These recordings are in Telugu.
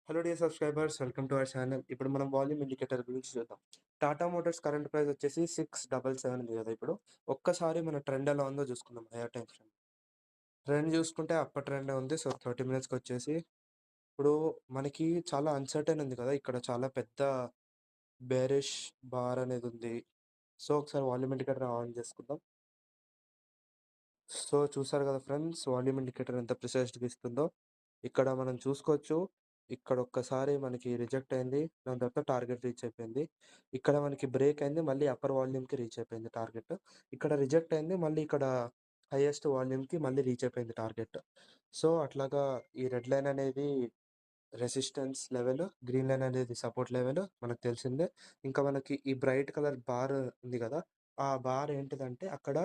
Hello dear subscribers, welcome to our channel. ఇప్పుడు మనం వాల్యూమ్ ఇండికేటర్ గురించి చూద్దాం. టాటా మోటార్స్ కరెంట్ ప్రైస్ వచ్చేసి 677 ఉంది కదా ఇప్పుడు. ఒక్కసారి మన ట్రెండ్ ఎలా ఉందో చూసుకుందాం. హైయర్ టైమ్ ఫ్రేమ్ ట్రెండ్ చూసుకుంటే అప్పర్ ట్రెండే ఉంది. సో 30 మినిట్స్కి వచ్చేసి ఇప్పుడు మనకి చాలా అన్సర్టైన్ ఉంది కదా, ఇక్కడ చాలా పెద్ద బేరిష్ బార్ అనేది ఉంది. సో ఒకసారి వాల్యూమ్ ఇండికేటర్ ఆన్ చేసుకుందాం. సో చూసారు కదా ఫ్రెండ్స్, వాల్యూమ్ ఇండికేటర్ ఎంత ప్రిసైజ్గా ఇస్తుందో. ఇక్కడ మనం చూసుకోవచ్చు. ఇక్కడ ఒక్కసారి మనకి రిజెక్ట్ అయింది, దాని తర్వాత టార్గెట్ రీచ్ అయిపోయింది. ఇక్కడ మనకి బ్రేక్ అయింది, మళ్ళీ అప్పర్ వాల్యూమ్కి రీచ్ అయిపోయింది టార్గెట్. ఇక్కడ రిజెక్ట్ అయింది, మళ్ళీ ఇక్కడ హైయెస్ట్ వాల్యూమ్కి మళ్ళీ రీచ్ అయిపోయింది టార్గెట్. సో అట్లాగా ఈ రెడ్ లైన్ అనేది రెసిస్టెన్స్ లెవెల్, గ్రీన్ లైన్ అనేది సపోర్ట్ లెవెల్ మనకు తెలిసిందే. ఇంకా మనకి ఈ బ్రైట్ కలర్ బార్ ఉంది కదా, ఆ బార్ ఏంటిదంటే అక్కడ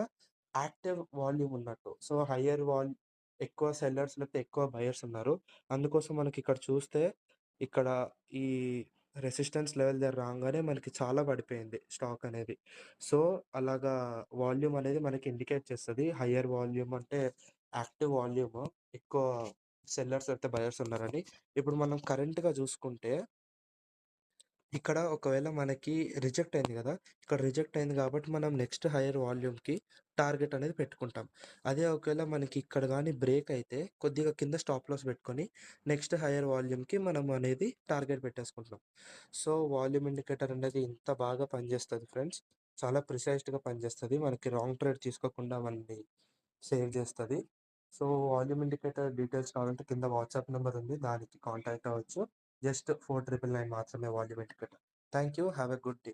యాక్టివ్ వాల్యూమ్ ఉన్నట్టు. సో హయ్యర్ ఎక్కువ సెల్లర్స్ లేకపోతే ఎక్కువ బయర్స్ ఉన్నారు. అందుకోసం మనకి ఇక్కడ చూస్తే ఇక్కడ ఈ రెసిస్టెన్స్ లెవెల్ దగ్గర రాగానే మనకి చాలా పడిపోయింది స్టాక్ అనేది. సో అలాగా వాల్యూమ్ అనేది మనకి ఇండికేట్ చేస్తుంది. హయ్యర్ వాల్యూమ్ అంటే యాక్టివ్ వాల్యూమ్, ఎక్కువ సెల్లర్స్ అయితే బయర్స్ ఉన్నారని. ఇప్పుడు మనం కరెంట్గా చూసుకుంటే ఇక్కడ ఒకవేళ మనకి రిజెక్ట్ అయింది కదా, ఇక్కడ రిజెక్ట్ అయింది కాబట్టి మనం నెక్స్ట్ హైయర్ వాల్యూమ్కి టార్గెట్ అనేది పెట్టుకుంటాం. అదే ఒకవేళ మనకి ఇక్కడ కానీ బ్రేక్ అయితే కొద్దిగా కింద స్టాప్ లాస్ పెట్టుకొని నెక్స్ట్ హైయర్ వాల్యూమ్కి మనం అనేది టార్గెట్ పెట్టేసుకుంటాం. సో వాల్యూమ్ ఇండికేటర్ అనేది ఇంత బాగా పనిచేస్తుంది ఫ్రెండ్స్. చాలా ప్రిసైజ్డ్గా పనిచేస్తుంది, మనకి రాంగ్ ట్రేడ్ తీసుకోకుండా మనని సేవ్ చేస్తుంది. సో వాల్యూమ్ ఇండికేటర్ డీటెయిల్స్ కావాలంటే కింద వాట్సాప్ నెంబర్ ఉంది, దానికి కాంటాక్ట్ అవ్వచ్చు. జస్ట్ 4999 మాత్రమే volume indicator. Thank you, have a good day.